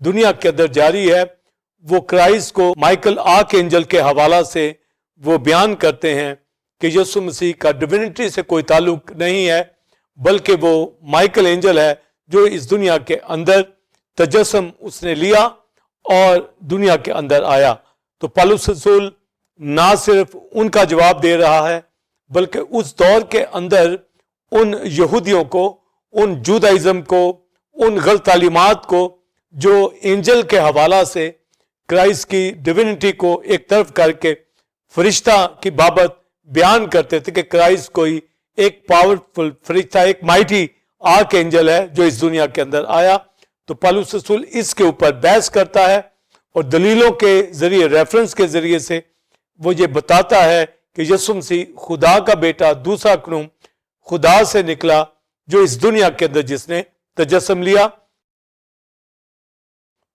دنیا کے اندر جاری ہے وہ کرائسٹ کو مائیکل آرک اینجل کے حوالہ سے وہ بیان کرتے ہیں کہ یسوع مسیح کا ڈیوینٹی سے کوئی تعلق نہیں ہے، بلکہ وہ مائیکل اینجل ہے جو اس دنیا کے اندر تجسم اس نے لیا اور دنیا کے اندر آیا۔ تو پالوس رسول نہ صرف ان کا جواب دے رہا ہے بلکہ اس دور کے اندر ان یہودیوں کو، ان جودائزم کو، ان غلط تعلیمات کو جو اینجل کے حوالہ سے کرائسٹ کی ڈیوینٹی کو ایک طرف کر کے فرشتہ کی بابت بیان کرتے تھے کہ کرائسٹ کوئی ایک پاورفل فرشتہ، ایک مائٹی آرک اینجل ہے جو اس دنیا کے اندر آیا، تو پالوس رسول اس کے اوپر بحث کرتا ہے اور دلیلوں کے ذریعے، ریفرنس کے ذریعے سے وہ یہ بتاتا ہے کہ یسوع مسیح خدا کا بیٹا، دوسرا اقنوم خدا سے نکلا جو اس دنیا کے اندر جس نے تجسم لیا۔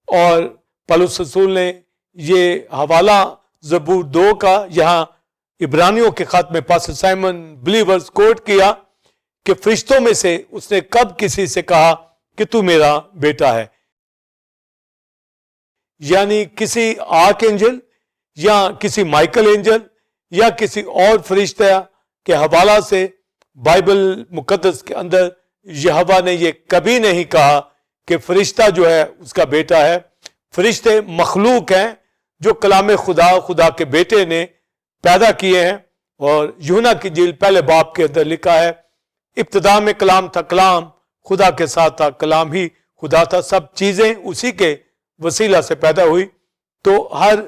اور پالوس رسول نے یہ حوالہ زبور 2 کا یہاں عبرانیوں کے خط میں پاسٹر سائمن بلیورز کوٹ کیا کہ فرشتوں میں سے اس نے کب کسی سے کہا کہ تو میرا بیٹا ہے، یعنی کسی آرک اینجل یا کسی مائیکل اینجل یا کسی اور فرشتہ کے حوالہ سے بائبل مقدس کے اندر یہوہ نے یہ کبھی نہیں کہا کہ فرشتہ جو ہے اس کا بیٹا ہے۔ فرشتے مخلوق ہیں جو کلام خدا کے بیٹے نے پیدا کیے ہیں، اور یوحنا کی انجیل پہلے باب کے اندر لکھا ہے ابتدا میں کلام تھا، کلام خدا کے ساتھ تھا، کلام ہی خدا تھا، سب چیزیں اسی کے وسیلہ سے پیدا ہوئی۔ تو ہر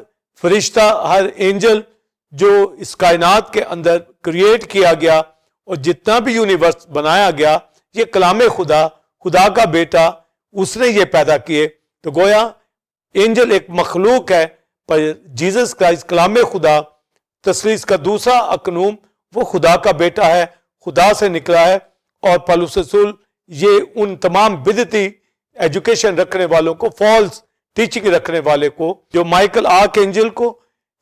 فرشتہ، ہر اینجل جو اس کائنات کے اندر کریٹ کیا گیا اور جتنا بھی یونیورس بنایا گیا، یہ کلام خدا کا بیٹا اس نے یہ پیدا کیے۔ تو گویا اینجل ایک مخلوق ہے، پر جیزس کرائسٹ کلام خدا، تثلیث کا دوسرا اقنوم، وہ خدا کا بیٹا ہے، خدا سے نکلا ہے۔ اور پالوس رسول یہ ان تمام بدعتی ایجوکیشن رکھنے والوں کو، فالس ٹیچنگ رکھنے والے کو، جو مائیکل آرک اینجل کو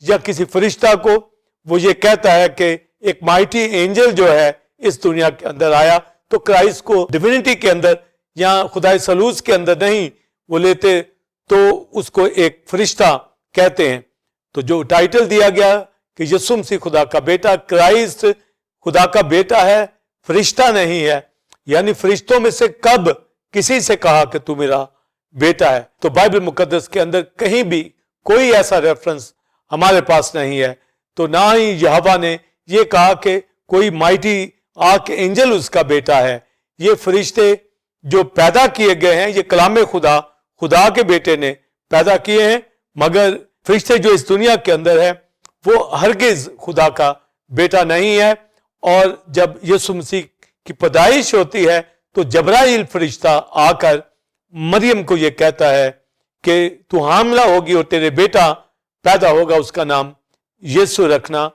یا کسی فرشتہ کو، وہ یہ کہتا ہے کہ ایک مائٹی اینجل جو ہے اس دنیا کے اندر آیا، تو کرائسٹ کو ڈیوینٹی کے اندر یا خدا ثالوث کے اندر نہیں وہ لیتے، تو اس کو ایک فرشتہ کہتے ہیں۔ تو جو ٹائٹل دیا گیا کہ یسوع مسیح خدا کا بیٹا، کرائسٹ خدا کا بیٹا ہے، فرشتہ نہیں ہے، یعنی فرشتوں میں سے کب کسی سے کہا کہ تو میرا بیٹا ہے؟ تو بائبل مقدس کے اندر کہیں بھی کوئی ایسا ریفرنس ہمارے پاس نہیں ہے۔ تو نہ ہی یہوہ نے یہ کہا کہ کوئی مائٹی آرک اینجل اس کا بیٹا ہے۔ یہ فرشتے جو پیدا کیے گئے ہیں، یہ کلام خدا کے بیٹے نے پیدا کیے ہیں، مگر فرشتے جو اس دنیا کے اندر ہے وہ ہرگز خدا کا بیٹا نہیں ہے۔ اور جب یسوع مسیح کی پیدائش ہوتی ہے تو جبرائیل فرشتہ آ کر مریم کو یہ کہتا ہے کہ تو حاملہ ہوگی اور تیرے بیٹا پیدا ہوگا، اس کا نام یسوع رکھنا،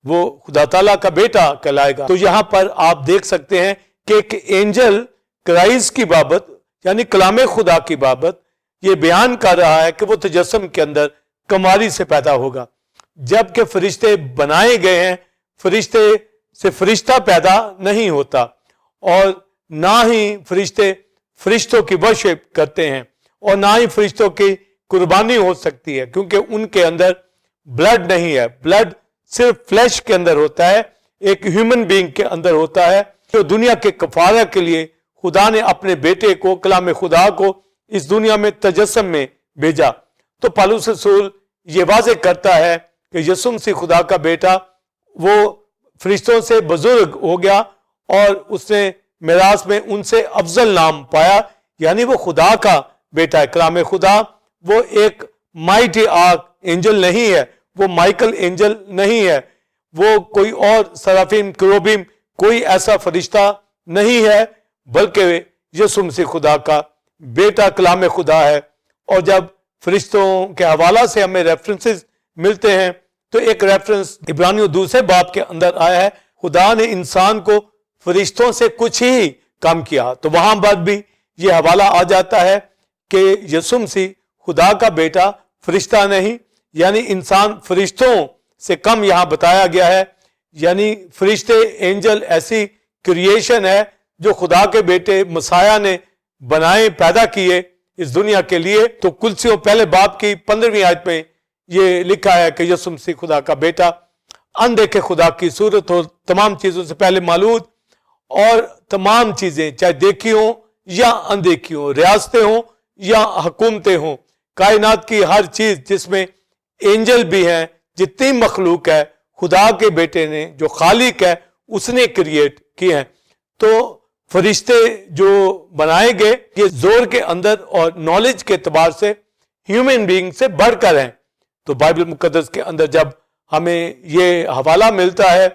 وہ خدا تعالیٰ کا بیٹا کہلائے گا۔ تو یہاں پر آپ دیکھ سکتے ہیں کہ ایک اینجل کرائسٹ کی بابت، یعنی کلام خدا کی بابت یہ بیان کر رہا ہے کہ وہ تجسم کے اندر کماری سے پیدا ہوگا، جبکہ فرشتے بنائے گئے ہیں، فرشتے سے فرشتہ پیدا نہیں ہوتا، اور نہ ہی فرشتے فرشتوں کی ورشپ کرتے ہیں، اور نہ ہی فرشتوں کی قربانی ہو سکتی ہے، کیونکہ ان کے اندر بلڈ نہیں ہے۔ بلڈ صرف فلیش کے اندر ہوتا ہے، ایک ہیومن بینگ کے اندر ہوتا ہے، جو دنیا کے کفارہ کے لیے خدا نے اپنے بیٹے کو، کلام خدا کو اس دنیا میں تجسم میں بھیجا۔ تو پالوس رسول یہ واضح کرتا ہے کہ یسوع مسیح خدا کا بیٹا، وہ فرشتوں سے بزرگ ہو گیا اور اس نے میراث میں ان سے افضل نام پایا، یعنی وہ خدا کا بیٹا ہے۔ کلام خدا وہ ایک مائٹی آرک اینجل نہیں ہے، وہ مائیکل اینجل نہیں ہے، وہ کوئی اور سرافیم، کروبیم، کوئی ایسا فرشتہ نہیں ہے، بلکہ یسوع مسیح خدا کا بیٹا کلام خدا ہے۔ اور جب فرشتوں کے حوالہ سے ہمیں ریفرنسز ملتے ہیں تو ایک ریفرنس عبرانیوں 2 باب کے اندر آیا ہے، خدا نے انسان کو فرشتوں سے کچھ ہی کم کیا، تو وہاں پر بھی یہ حوالہ آ جاتا ہے کہ یسوع مسیح خدا کا بیٹا، فرشتہ نہیں، یعنی انسان فرشتوں سے کم یہاں بتایا گیا ہے، یعنی فرشتے، اینجل ایسی کریشن ہے جو خدا کے بیٹے مسیح نے بنائے، پیدا کیے اس دنیا کے لیے. تو کلسیوں پہلے باب کی 15ویں آیت میں یہ لکھا ہے کہ یسوع مسیح خدا کا بیٹا اندیکھے خدا کی صورت ہو، تمام چیزوں سے پہلے مولود، اور تمام چیزیں چاہے دیکھی ہوں یا اندیکھی ہوں، ریاستیں ہوں یا حکومتیں ہوں، کائنات کی ہر چیز جس میں اینجل بھی ہیں، جتنی مخلوق ہے، خدا کے بیٹے نے جو خالق ہے اس نے کریٹ کی ہیں. تو فرشتے جو بنائے گئے یہ زور کے اندر اور نالج کے اعتبار سے ہیومن بینگ سے بڑھ کر ہیں. تو بائبل مقدس کے اندر جب ہمیں یہ حوالہ ملتا ہے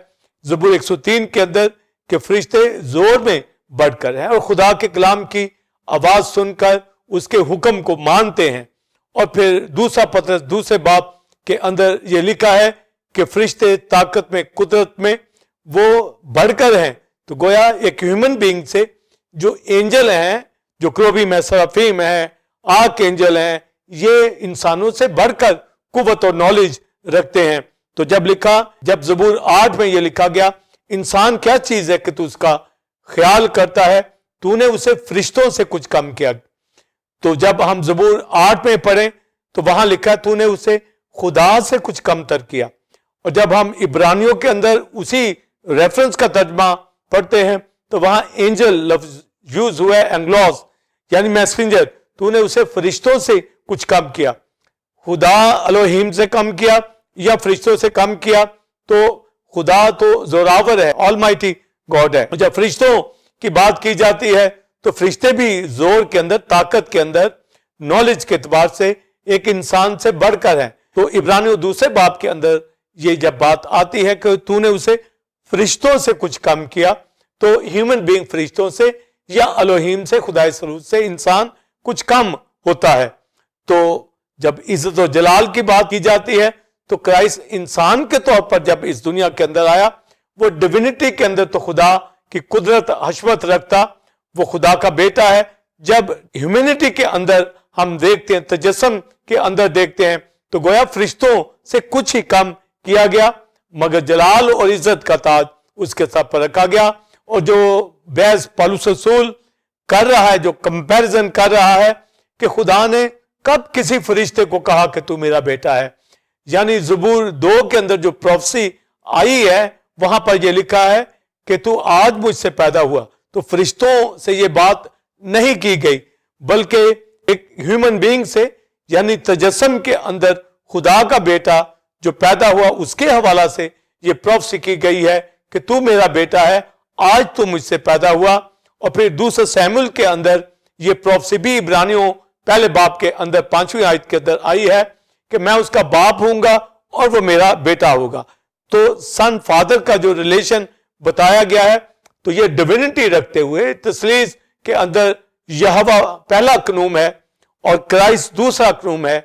زبور 103 کے اندر کہ فرشتے زور میں بڑھ کر ہیں اور خدا کے کلام کی آواز سن کر اس کے حکم کو مانتے ہیں. اور پھر دوسرا پترس دوسرے باب کے اندر یہ لکھا ہے کہ فرشتے طاقت میں، قدرت میں وہ بڑھ کر ہیں. تو گویا ایک ہیومن بینگ سے جو اینجل ہیں، جو کروبیم ہے، سرافیم ہیں، آرک اینجل ہیں، یہ انسانوں سے بڑھ کر قوت اور نالج رکھتے ہیں. تو جب زبور 8 میں یہ لکھا گیا انسان کیا چیز ہے کہ تو اس کا خیال کرتا ہے، تو نے اسے فرشتوں سے کچھ کم کیا. تو جب ہم زبور 8 میں پڑھیں تو وہاں لکھا ہے تو نے اسے خدا سے کچھ کم تر کیا. اور جب ہم عبرانیوں کے اندر اسی ریفرنس کا ترجمہ پڑھتے ہیں تو وہاں اینجل لفظ یوز ہوا ہے، اینگلوس یعنی میسنجر، تو نے اسے فرشتوں سے کچھ کم کیا. خدا الوہیم سے کم کیا یا فرشتوں سے کم کیا؟ تو خدا تو زوراور ہے، آل مائٹی گاڈ ہے. جب فرشتوں کی بات کی جاتی ہے تو فرشتے بھی زور کے اندر، طاقت کے اندر، نالج کے اعتبار سے ایک انسان سے بڑھ کر ہیں. تو عبرانیوں دوسرے باب کے اندر یہ جب بات آتی ہے کہ تو نے اسے فرشتوں سے کچھ کم کیا، تو ہیومن بینگ فرشتوں سے یا الوہیم سے، خدا سلوت سے انسان کچھ کم ہوتا ہے. تو جب عزت و جلال کی بات کی جاتی ہے تو کرائسٹ انسان کے طور پر جب اس دنیا کے اندر آیا، وہ ڈیوینٹی کے اندر تو خدا کی قدرت حشمت رکھتا، وہ خدا کا بیٹا ہے. جب ہیومینٹی کے اندر ہم دیکھتے ہیں، تجسم کے اندر دیکھتے ہیں، تو گویا فرشتوں سے کچھ ہی کم کیا گیا، مگر جلال اور عزت کا تاج اس کے ساتھ پر رکھا گیا. اور جو بحث پالوس رسول کر رہا ہے، جو کمپیرزن کر رہا ہے کہ خدا نے کب کسی فرشتے کو کہا کہ تو میرا بیٹا ہے، یعنی زبور 2 کے اندر جو پروفیسی آئی ہے وہاں پر یہ لکھا ہے کہ تو آج مجھ سے پیدا ہوا. تو فرشتوں سے یہ بات نہیں کی گئی، بلکہ ایک ہیومن بینگ سے، یعنی تجسم کے اندر خدا کا بیٹا جو پیدا ہوا اس کے حوالہ سے یہ پروفیسی کی گئی ہے کہ تو میرا بیٹا ہے، آج تو مجھ سے پیدا ہوا. اور پھر دوسرے سیموئیل کے اندر یہ پروفیسی بھی عبرانیوں پہلے باب کے اندر 5ویں آیت کے اندر آئی ہے کہ میں اس کا باپ ہوں گا اور وہ میرا بیٹا ہوگا. تو سن فادر کا جو ریلیشن بتایا گیا ہے، تو یہ ڈیوینٹی رکھتے ہوئے تثلیث کے اندر یہوہ پہلا قنوم ہے اور کرائسٹ دوسرا قنوم ہے،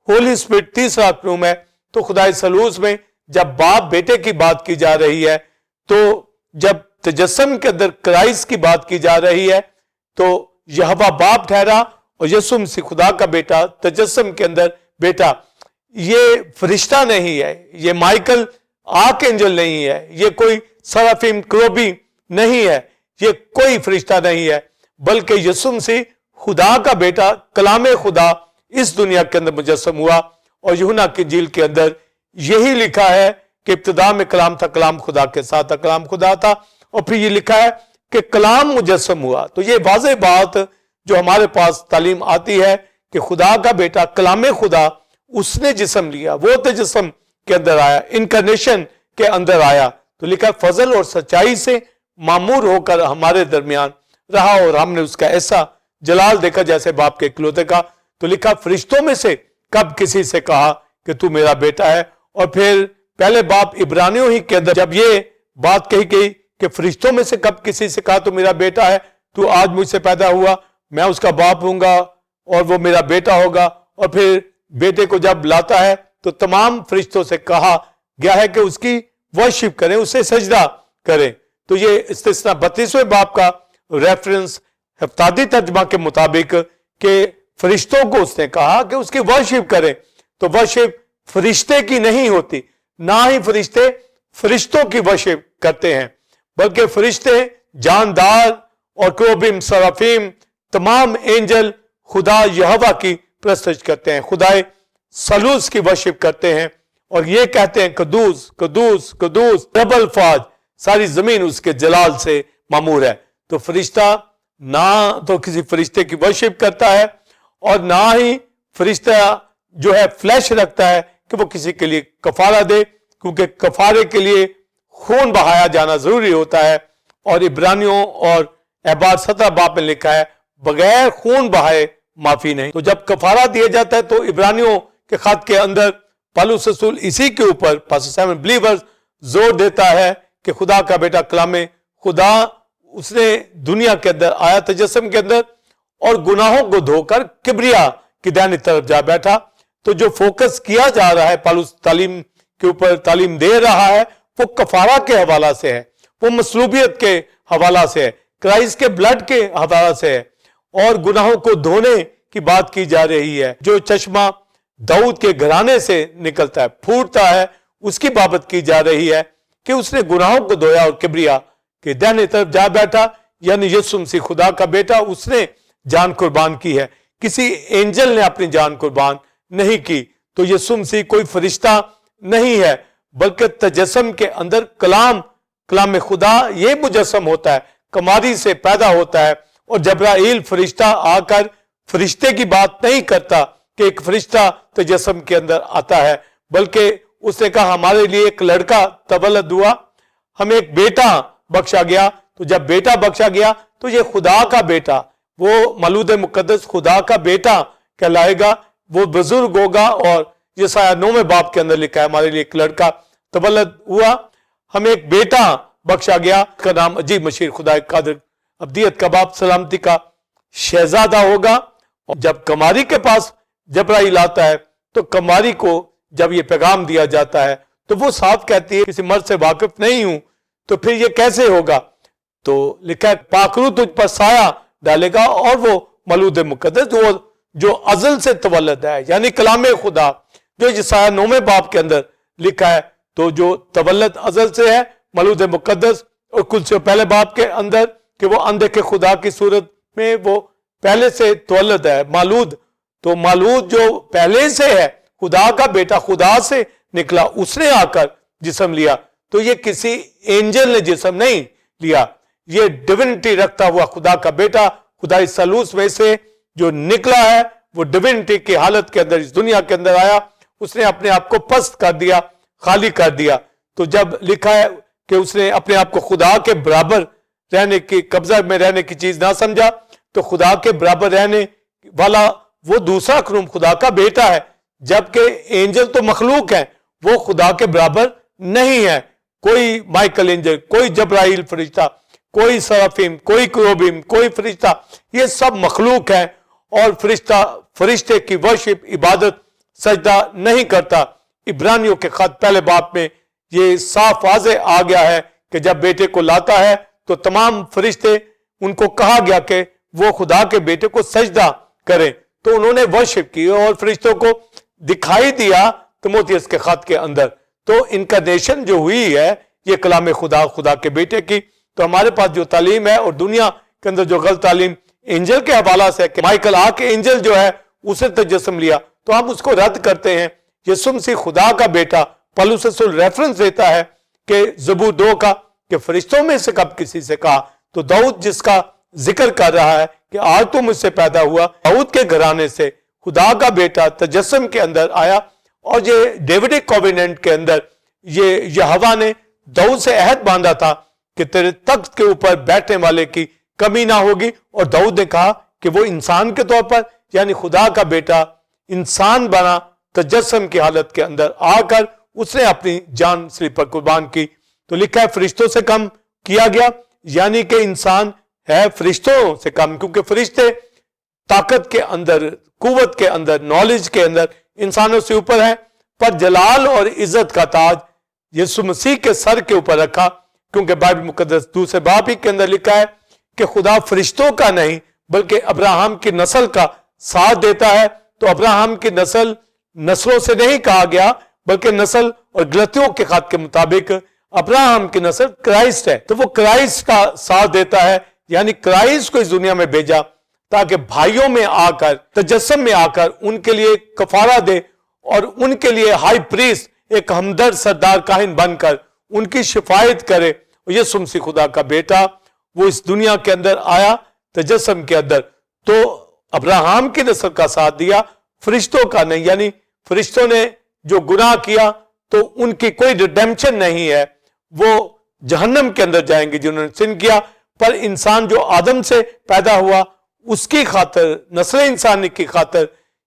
ہولی اسپرٹ تیسرا قنوم ہے. تو خدا ثالوث میں جب باپ بیٹے کی بات کی جا رہی ہے، تو جب تجسم کے اندر کرائسٹ کی بات کی جا رہی ہے تو یہوہ باپ ٹھہرا اور یسوع مسیح خدا کا بیٹا تجسم کے اندر بیٹا. یہ فرشتہ نہیں ہے، یہ مائیکل آرک اینجل نہیں ہے، یہ کوئی سرافیم کروبی نہیں ہے، یہ کوئی فرشتہ نہیں ہے، بلکہ یسوع مسیح خدا کا بیٹا، کلام خدا اس دنیا کے اندر مجسم ہوا. اور یوحنا کی انجیل کے اندر یہی لکھا ہے کہ ابتدا میں کلام تھا، کلام خدا کے ساتھ تھا، کلام خدا تھا. اور پھر یہ لکھا ہے کہ کلام مجسم ہوا. تو یہ واضح بات جو ہمارے پاس تعلیم آتی ہے کہ خدا کا بیٹا کلام خدا اس نے جسم لیا، وہ تجسم کے اندر آیا، انکارنیشن کے اندر آیا. تو لکھا فضل اور سچائی سے معمور ہو کر ہمارے درمیان رہا اور ہم نے اس کا ایسا جلال دیکھا جیسے باپ کے اکلوتے کا. تو لکھا فرشتوں میں سے کب کسی سے کہا کہ تو میرا بیٹا ہے. اور پھر پہلے باپ عبرانیوں ہی کے اندر جب یہ بات کہی گئی کہ فرشتوں میں سے کب کسی سے کہا تو میرا بیٹا ہے، تو آج مجھ سے پیدا ہوا، میں اس کا باپ ہوں گا اور وہ میرا بیٹا ہوگا. اور پھر بیٹے کو جب لاتا ہے تو تمام فرشتوں سے کہا گیا ہے کہ اس کی ورشپ کریں، اسے سجدہ کریں. تو یہ استثناء 32ویں باب کا ریفرنس ہفتادی ترجمہ کے مطابق کہ فرشتوں کو اس نے کہا کہ اس کی ورشپ کریں. تو ورشپ فرشتے کی نہیں ہوتی، نہ ہی فرشتے فرشتوں کی ورشپ کرتے ہیں، بلکہ فرشتے جاندار اور کروبیم، سرافیم، تمام اینجل خدا یہوہ کی پرستش کرتے ہیں، خدا سلوس کی ورشپ کرتے ہیں اور یہ کہتے ہیں قدوس قدوس قدوس، رب الفاظ، ساری زمین اس کے جلال سے معمور ہے۔ تو فرشتہ نہ تو کسی فرشتے کی ورشپ کرتا ہے اور نہ ہی فرشتہ جو ہے فلیش رکھتا ہے کہ وہ کسی کے لیے کفارہ دے، کیونکہ کفارے کے لیے خون بہایا جانا ضروری ہوتا ہے، اور عبرانیوں اور احبار 17 باب میں لکھا ہے بغیر خون بہائے معافی نہیں۔ تو جب کفارہ دیا جاتا ہے تو عبرانیوں کے خط کے اندر پالوس رسول اسی کے اوپر پاسٹر بلیورز زور دیتا ہے کہ خدا کا بیٹا کلام خدا اس نے دنیا کے اندر آیا تجسم کے اندر اور گناہوں کو دھو کر کبریا کی دائنی طرف جا بیٹھا۔ تو جو فوکس کیا جا رہا ہے پالوس تعلیم کے اوپر تعلیم دے رہا ہے وہ کفارہ کے حوالہ سے ہے، وہ مصلوبیت کے حوالہ سے ہے، کرائسٹ کے بلڈ کے حوالہ سے ہے، اور گناہوں کو دھونے کی بات کی جا رہی ہے۔ جو چشمہ داؤد کے گھرانے سے نکلتا ہے پھوٹتا ہے، اس کی بابت کی جا رہی ہے کہ اس نے گناہوں کو دھویا اور کبریا کہ دہنے طرف جا بیٹھا، یعنی یسوع مسیح خدا کا بیٹا، اس نے جان قربان کی ہے، کسی اینجل نے اپنی جان قربان نہیں کی۔ تو یسوع مسیح کوئی فرشتہ نہیں ہے بلکہ تجسم کے اندر کلام خدا یہ مجسم ہوتا ہے، کماری سے پیدا ہوتا ہے، اور جبرائیل فرشتہ آ کر فرشتے کی بات نہیں کرتا کہ ایک فرشتہ تجسم کے اندر آتا ہے، بلکہ اس نے کہا ہمارے لیے ایک لڑکا تولد ہوا، ہمیں ایک بیٹا بخشا گیا۔ تو جب بیٹا بخشا گیا تو یہ خدا کا بیٹا، وہ مولود مقدس خدا کا بیٹا کہلائے گا، وہ بزرگ ہوگا، اور یسایہ 9 باب کے اندر لکھا ہے ہمارے لیے ایک لڑکا تولد ہوا، ہمیں ایک بیٹا بخشا گیا، اس کا نام عجیب مشیر خدا قادر ابدیت کا باپ سلامتی کا شہزادہ ہوگا۔ اور جب کماری کے پاس جبرائیل آتا ہے تو کماری کو جب یہ پیغام دیا جاتا ہے تو وہ صاف کہتی ہے کسی مرد سے واقف نہیں ہوں، تو پھر یہ کیسے ہوگا؟ تو لکھا ہے پاکرو تجھ پر سایہ ڈالے گا، اور وہ مولود مقدس جو ازل سے تولد ہے، یعنی کلام خدا جو یسایہ 9 باب کے اندر لکھا ہے، تو جو تولد ازل سے ہے مولود مقدس، اور کل سے پہلے باب کے اندر کہ وہ اندھے خدا کی صورت میں وہ پہلے سے تولد ہے، مولود، تو مولود جو پہلے سے ہے، خدا کا بیٹا خدا سے نکلا، اس نے آ کر جسم لیا۔ تو یہ کسی اینجل نے جسم نہیں لیا، یہ ڈیونٹی رکھتا ہوا خدا کا بیٹا خدا سلوس میں سے جو نکلا ہے، وہ ڈیونٹی کی حالت کے اندر اس دنیا کے اندر آیا، اس نے اپنے آپ کو پست کر دیا، خالی کر دیا۔ تو جب لکھا ہے کہ اس نے اپنے آپ کو خدا کے برابر رہنے کی قبضہ میں رہنے کی چیز نہ سمجھا، تو خدا کے برابر رہنے والا وہ دوسرا قانون خدا کا بیٹا ہے، جبکہ اینجل تو مخلوق ہیں، وہ خدا کے برابر نہیں ہے۔ کوئی مائیکل اینجل، کوئی جبرائیل فرشتہ، کوئی سرافیم، کوئی کروبیم، کوئی فرشتہ، یہ سب مخلوق ہیں، اور فرشتے کی ورشپ عبادت سجدہ نہیں کرتا۔ عبرانیوں کے خط پہلے باب میں یہ صاف واضح آ گیا ہے کہ جب بیٹے کو لاتا ہے تو تمام فرشتے ان کو کہا گیا کہ وہ خدا کے بیٹے کو سجدہ کریں، تو انہوں نے ورشپ کی اور فرشتوں کو دکھائی دیا تیموتھیوس کے خط کے اندر۔ تو انکارنیشن جو ہوئی ہے یہ کلام خدا کے بیٹے کی۔ تو ہمارے پاس جو تعلیم ہے اور دنیا کے اندر جو غلط تعلیم اینجل کے حوالہ سے کہ مائیکل آ کے اینجل جو ہے اسے تجسم لیا، تو ہم اس کو رد کرتے ہیں۔ یسوع مسیح خدا کا بیٹا، پولس رسول ریفرنس دیتا ہے کہ زبور 2 کا کہ فرشتوں میں سے کب کسی سے کہا، تو داؤد جس کا ذکر کر رہا ہے کہ آج تو مجھ سے پیدا ہوا، داؤد کے گھرانے سے خدا کا بیٹا تجسم کے اندر آیا، اور یہ ڈیوڈک کووننٹ کے اندر یہ یہوہ نے داؤد سے عہد باندھا تھا کہ تیرے تخت کے اوپر بیٹھنے والے کی کمی نہ ہوگی، اور داؤد نے کہا کہ وہ انسان کے طور پر یعنی خدا کا بیٹا انسان بنا، تجسم کی حالت کے اندر آ کر اس نے اپنی جان سلیب پر قربان کی۔ تو لکھا ہے فرشتوں سے کم کیا گیا، یعنی کہ انسان ہے فرشتوں سے کم، کیونکہ فرشتے طاقت کے اندر، قوت کے اندر، نالج کے اندر انسانوں سے اوپر ہیں، پر جلال اور عزت کا تاج یسوع مسیح کے سر کے اوپر رکھا، کیونکہ بائبل مقدس 2 باب ہی کے اندر لکھا ہے کہ خدا فرشتوں کا نہیں بلکہ ابراہم کی نسل کا ساتھ دیتا ہے۔ تو ابراہم کی نسلوں سے نہیں کہا گیا، بلکہ نسل، اور غلطیوں کے خط کے مطابق ابراہم کی نسل کرائسٹ ہے، تو وہ کرائسٹ کا ساتھ دیتا ہے، یعنی کرائسٹ کو اس دنیا میں بھیجا تاکہ بھائیوں میں آ کر تجسم میں آ کر ان کے لیے کفارہ دے اور ان کے لیے ہائی پریسٹ ایک ہمدرد سردار کاہن بن کر ان کی شفاعت کرے. یسوع مسیح خدا کا بیٹا وہ اس دنیا کے اندر آیا تجسم کے اندر، تو ابراہم کی نسل کا ساتھ دیا، فرشتوں کا نہیں. یعنی فرشتوں نے جو گناہ کیا تو ان کی کوئی ریڈیمپشن نہیں ہے، وہ جہنم کے اندر جائیں گے جنہوں نے سن کیا. پر انسان جو آدم سے پیدا ہوا اس کی خاطر، نسل انسانی کی خاطر،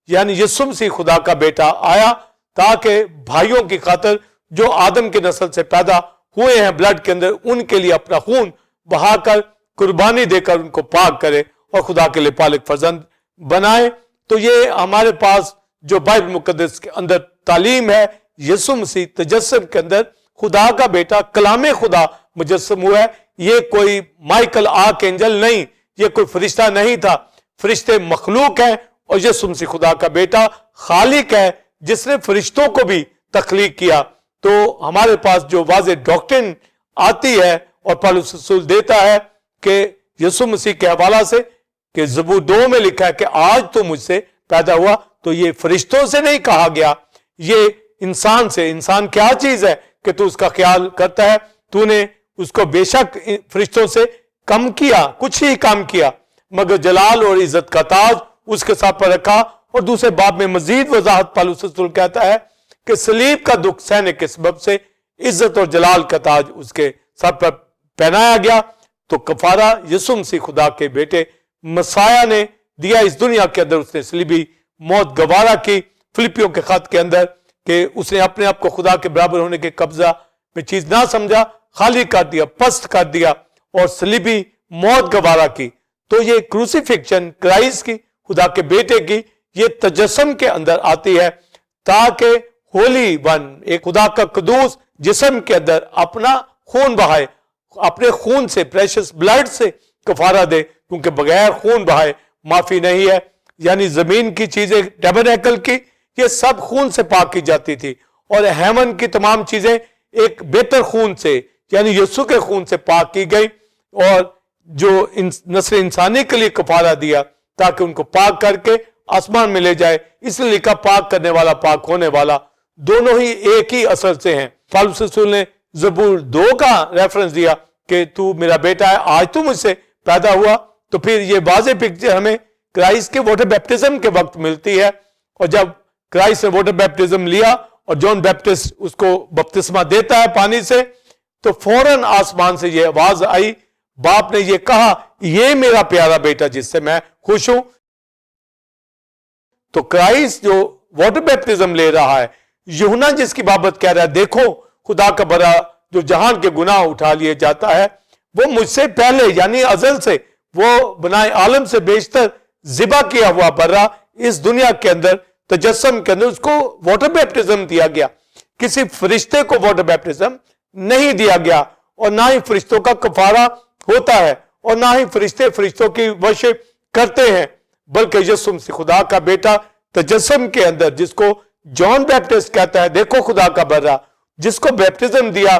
یعنی یسوع مسیح خدا کا بیٹا آیا تاکہ بھائیوں کی خاطر جو آدم کی نسل سے پیدا ہوئے ہیں بلڈ کے اندر، ان کے لیے اپنا خون بہا کر قربانی دے کر ان کو پاک کرے اور خدا کے لیے پالک فرزند بنائے. تو یہ ہمارے پاس جو بائبل مقدس کے اندر تعلیم ہے، یسوع مسیح تجسم کے اندر خدا کا بیٹا کلام خدا مجسم ہوا ہے. یہ کوئی مائیکل آرک اینجل نہیں، یہ کوئی فرشتہ نہیں تھا. فرشتے مخلوق ہیں اور یسوع مسیح خدا کا بیٹا خالق ہے جس نے فرشتوں کو بھی تخلیق کیا. تو ہمارے پاس جو واضح ڈاکٹرن آتی ہے اور پالوس رسول دیتا ہے کہ یسوع مسیح کے حوالہ سے کہ زبور 2 میں لکھا ہے کہ آج تو مجھ سے پیدا ہوا، تو یہ فرشتوں سے نہیں کہا گیا، یہ انسان سے. انسان کیا چیز ہے کہ تو اس کا خیال کرتا ہے؟ تو نے اس کو بے شک فرشتوں سے کم کیا، کچھ ہی کام کیا، مگر جلال اور عزت کا تاج اس کے ساتھ پر رکھا. اور دوسرے باب میں مزید وضاحت پالوس رسول کہتا ہے کہ صلیب کا دکھ سہنے کے سبب سے عزت اور جلال کا تاج اس کے سر پر پہنایا گیا. تو کفارہ یسوع مسیح خدا کے بیٹے مسیح نے دیا اس دنیا کے اندر. اس نے صلیبی موت گوارا کی. فلپیوں کے خط کے اندر کہ اس نے اپنے آپ کو خدا کے برابر ہونے کے قبضہ میں چیز نہ سمجھا، خالی کر دیا، پست کر دیا اور صلیبی موت گوارا کی. تو یہ کروسیفکشن کرائسٹ کی، خدا کے بیٹے کی، یہ تجسم کے اندر آتی ہے تاکہ ہولی ون، ایک خدا کا قدوس جسم کے اندر اپنا خون بہائے، اپنے خون سے، پریشس بلڈ سے کفارہ دے، کیونکہ بغیر خون بہائے معافی نہیں ہے. یعنی زمین کی چیزیں، ٹیبرنیکل کی، یہ سب خون سے پاک کی جاتی تھی، اور ہیمن کی تمام چیزیں ایک بہتر خون سے یعنی یسوع کے خون سے پاک کی گئی، اور جو نسل انسانی کے لیے کفارہ دیا تاکہ ان کو پاک کر کے آسمان میں لے جائے. اس لیے لکھا پاک کرنے والا، پاک ہونے والا، دونوں ہی ایک ہی اثر سے ہیں. پالوس رسول نے زبور 2 کا ریفرنس دیا کہ تو میرا بیٹا ہے، آج تو مجھ سے پیدا ہوا. تو پھر یہ واضح پکچر ہمیں کرائسٹ کے واٹر بیپٹزم کے وقت ملتی ہے. اور جب کرائسٹ نے واٹر بیپٹزم لیا اور جان بیپٹسٹ اس کو بپتسمہ دیتا ہے پانی سے، تو فوراً آسمان سے یہ آواز آئی، باپ نے یہ کہا، یہ میرا پیارا بیٹا جس سے میں خوش ہوں. تو کرائسٹ جو واٹر بیپٹزم لے رہا ہے، یوحنا جس کی بابت کہہ رہا ہے دیکھو خدا کا برا جو جہان کے گناہ اٹھا لیے جاتا ہے، وہ مجھ سے پہلے یعنی ازل سے، وہ بنائے عالم سے بیشتر ذبح کیا ہوا برا اس دنیا کے اندر تجسم کے اندر اس کو واٹر بیپٹزم دیا گیا. کسی فرشتے کو واٹر بیپٹزم نہیں دیا گیا، اور نہ ہی فرشتوں کا کفارہ ہوتا ہے، اور نہ ہی فرشتے فرشتوں کی ورشپ کرتے ہیں، بلکہ یسوع مسیح خدا کا بیٹا تجسم کے اندر، جس کو جان بیپٹسٹ کہتا ہے دیکھو خدا کا برا، جس کو بیپٹزم دیا،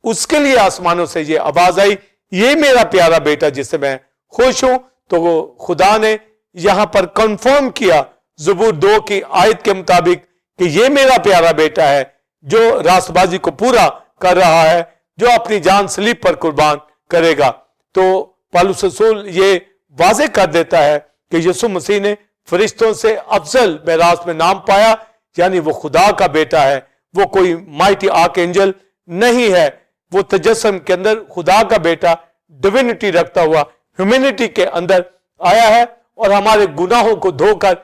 اس کے لیے آسمانوں سے یہ آواز آئی، یہ میرا پیارا بیٹا جس سے میں خوش ہوں. تو وہ خدا نے یہاں پر کنفرم کیا زبور 2 کی آیت کے مطابق کہ یہ میرا پیارا بیٹا ہے جو راست بازی کو پورا کر رہا ہے، جو اپنی جان صلیب پر قربان کرے گا. تو پالوس رسول یہ واضح کر دیتا ہے کہ یسوع مسیح نے فرشتوں سے افضل میراث میں نام پایا، یعنی وہ خدا کا بیٹا ہے، وہ کوئی مائٹی آرک اینجل نہیں ہے، وہ تجسم کے اندر خدا کا بیٹا ڈیوینٹی رکھتا ہوا ہیومینٹی کے اندر آیا ہے، اور ہمارے گناہوں کو دھو کر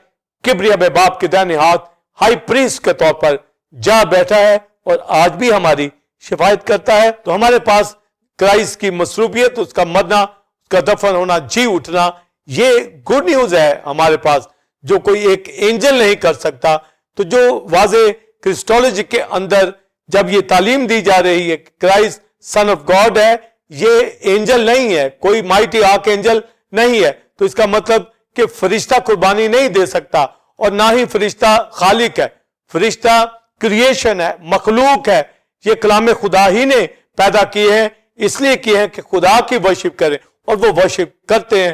کبریا میں باپ کے دائیں ہاتھ ہائی پریسٹ کے طور پر جا بیٹھا ہے، اور آج بھی ہماری شفاعت کرتا ہے. تو ہمارے پاس کرائسٹ کی مصروفیت، اس کا مرنا، اس کا دفن ہونا، جی اٹھنا، یہ گڈ نیوز ہے ہمارے پاس، جو کوئی ایک اینجل نہیں کر سکتا. تو جو واضح کرسٹولوجی کے اندر جب یہ تعلیم دی جا رہی ہے کہ کرائسٹ سن آف گاڈ ہے، یہ اینجل نہیں ہے، کوئی مائٹی آرک اینجل نہیں ہے، تو اس کا مطلب کہ فرشتہ قربانی نہیں دے سکتا، اور نہ ہی فرشتہ خالق ہے. فرشتہ کریشن ہے، مخلوق ہے، یہ کلام خدا ہی نے پیدا کیے ہیں، اس لیے کیے ہیں کہ خدا کی ورشپ کریں، اور وہ ورشپ کرتے ہیں.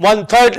1/3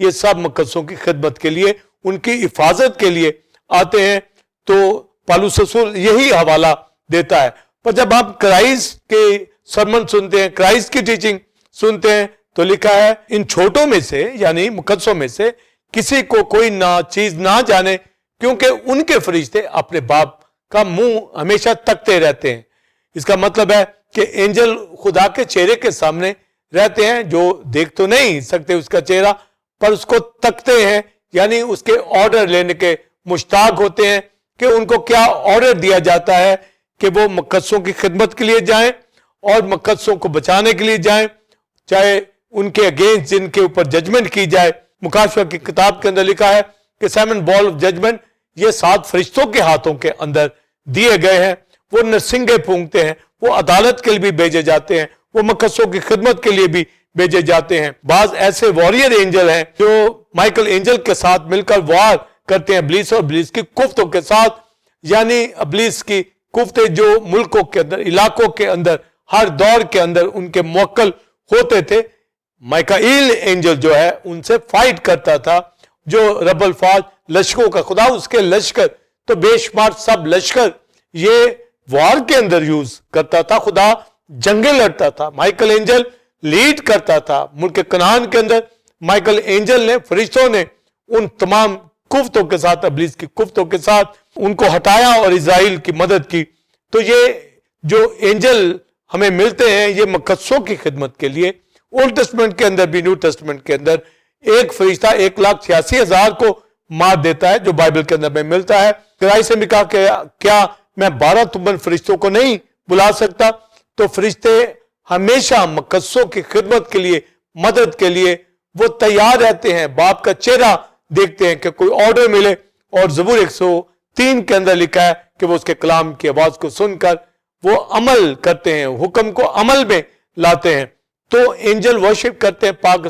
یہ سب مقدسوں کی خدمت کے لیے، ان کی حفاظت کے لیے آتے ہیں۔ تو پالوس رسول یہی حوالہ دیتا ہے۔ پر جب آپ کرائسٹ کے سرمن سنتے ہیں، کرائسٹ کی ٹیچنگ سنتے ہیں، تو لکھا ہے ان چھوٹوں میں سے یعنی مقدسوں میں سے کسی کو کوئی چیز نہ جانے، کیونکہ ان کے فرشتے اپنے باپ کا منہ ہمیشہ تکتے رہتے ہیں۔ اس کا مطلب ہے کہ اینجل خدا کے چہرے کے سامنے رہتے ہیں، جو دیکھ تو نہیں سکتے اس کا چہرہ، پر اس کو تکتے ہیں، یعنی اس کے آرڈر لینے کے مشتاق ہوتے ہیں کہ ان کو کیا آرڈر دیا جاتا ہے کہ وہ مقدسوں کی خدمت کے لیے جائیں اور مقدسوں کو بچانے کے لیے جائیں، چاہے ان کے اگینسٹ جن کے اوپر ججمنٹ کی جائے۔ مکاشفہ کی کتاب کے اندر لکھا ہے کہ 7 بال آف ججمنٹ یہ 7 فرشتوں کے ہاتھوں کے اندر دیے گئے ہیں، وہ نرسنگے پھونکتے ہیں، وہ عدالت کے لیے بھی بھیجے جاتے ہیں، وہ مقدسوں کی خدمت کے لیے بھی بھیجے جاتے ہیں۔ بعض ایسے واریر اینجل ہیں جو مائیکل اینجل کے ساتھ مل کر وار کرتے ہیں ابلیس اور ابلیس کی قوتوں کے ساتھ، یعنی ابلیس کی قوتیں جو ملکوں کے اندر، علاقوں کے اندر، ہر دور کے اندر ان کے موکل ہوتے تھے۔ مائیکائیل اینجل جو ہے ان سے فائٹ کرتا تھا، جو رب الفاظ لشکروں کا خدا، اس کے لشکر تو بے شمار سب لشکر یہ وار کے اندر یوز کرتا تھا، خدا جنگیں لڑتا تھا، مائیکل اینجل لیڈ کرتا تھا۔ ملک کنعان کے اندر مائیکل اینجل نے، فرشتوں نے ان تمام قوتوں کے ساتھ، ابلیس کی قوتوں کے ساتھ ان کو ہٹایا اور اسرائیل کی مدد کی۔ تو یہ جو اینجل ہمیں ملتے ہیں یہ مقدسوں کی خدمت کے لیے۔ اولڈ ٹیسٹمنٹ کے اندر بھی، نیو ٹیسٹمنٹ کے اندر ایک فرشتہ 1,86,000 کو مار دیتا ہے، جو بائبل کے اندر میں ملتا ہے۔ کرائسٹ نے بھی کہا کہ کیا میں 12 تمن فرشتوں کو نہیں بلا سکتا؟ تو فرشتے ہمیشہ مقدسوں کی خدمت کے لیے، مدد کے لیے وہ تیار رہتے ہیں، باپ کا چہرہ دیکھتے ہیں کہ کوئی آرڈر ملے۔ اور زبور 103 کے اندر لکھا ہے کہ وہ اس کے کلام کی آواز کو سن کر وہ عمل کرتے ہیں، حکم کو عمل میں لاتے ہیں۔ تو اینجل ورشپ کرتے ہیں، پاک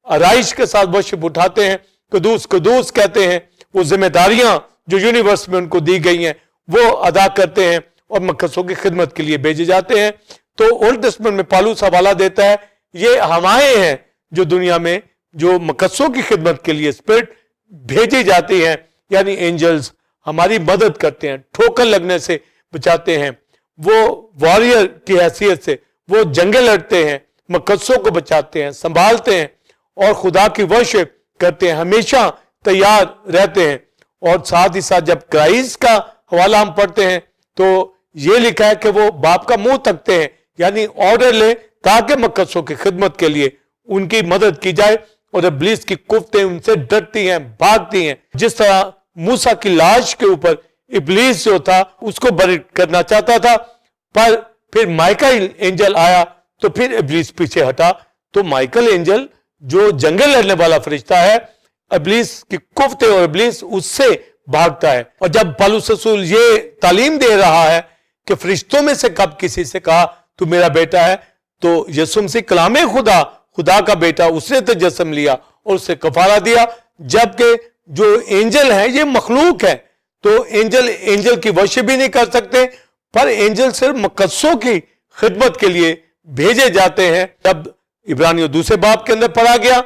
آرائش کے ساتھ ورشپ اٹھاتے ہیں، قدوس قدوس کہتے ہیں، وہ ذمہ داریاں جو یونیورس میں ان کو دی گئی ہیں وہ ادا کرتے ہیں اور مقدسوں کی خدمت کے لیے بھیجے جاتے ہیں۔ تو اولڈ ٹیسٹمنٹ میں پالوس حوالہ دیتا ہے یہ ہوائیں ہیں جو دنیا میں جو مقدسوں کی خدمت کے لیے اسپرٹ بھیجی جاتی ہیں، یعنی اینجلز ہماری مدد کرتے ہیں، ٹھوکر لگنے سے بچاتے ہیں، وہ واریر کی حیثیت سے وہ جنگیں لڑتے ہیں، مقدسوں کو بچاتے ہیں، سنبھالتے ہیں اور خدا کی ورشپ کرتے ہیں، ہمیشہ تیار رہتے ہیں۔ اور ساتھ ہی ساتھ جب کرائسٹ کا حوالہ ہم پڑھتے ہیں تو یہ لکھا ہے کہ وہ باپ کا منہ تکتے ہیں، یعنی آرڈر لے تاکہ مقدسوں کی خدمت کے لیے ان کی مدد کی جائے، اور ابلیس کی قوتیں ان سے ڈرتی ہیں، بھاگتی ہیں۔ جس طرح موسیٰ کی لاش کے اوپر ابلیس جو تھا اس کو بری کرنا چاہتا تھا، پر پھر مائیکل اینجل آیا تو پھر ابلیس پیچھے ہٹا۔ تو مائیکل اینجل جو جنگیں لڑنے والا فرشتہ ہے، ابلیس کی قوتیں اور ابلیس اس سے بھاگتا ہے۔ اور جب پالوس رسول یہ تعلیم دے رہا ہے کہ فرشتوں میں سے کب کسی سے کہا تو میرا بیٹا ہے، تو یسوع مسیح کلام خدا، خدا کا بیٹا، اس نے تجسم لیا اور اسے کفارہ دیا، جبکہ جو اینجل ہیں یہ مخلوق ہے، تو اینجل کی ورشپ بھی نہیں کر سکتے، پر اینجل صرف مقدسوں کی خدمت کے لیے بھیجے جاتے ہیں۔ جب عبرانیوں 2 باب کے اندر پڑھا گیا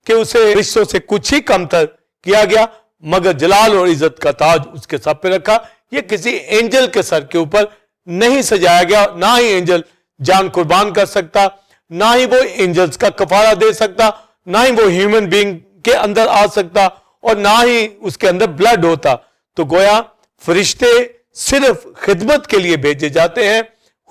کہ اسے فرشتوں سے کچھ ہی کمتر کیا گیا، مگر جلال اور عزت کا تاج اس کے سر پہ رکھا، یہ کسی اینجل کے سر کے اوپر نہیں سجایا گیا، نہ ہی اینجل جان قربان کر سکتا، نہ ہی وہ اینجلز کا کفارہ دے سکتا، نہ ہی وہ ہیومن بینگ کے اندر آ سکتا، اور نہ ہی اس کے اندر بلڈ ہوتا۔ تو گویا فرشتے صرف خدمت کے لیے بھیجے جاتے ہیں،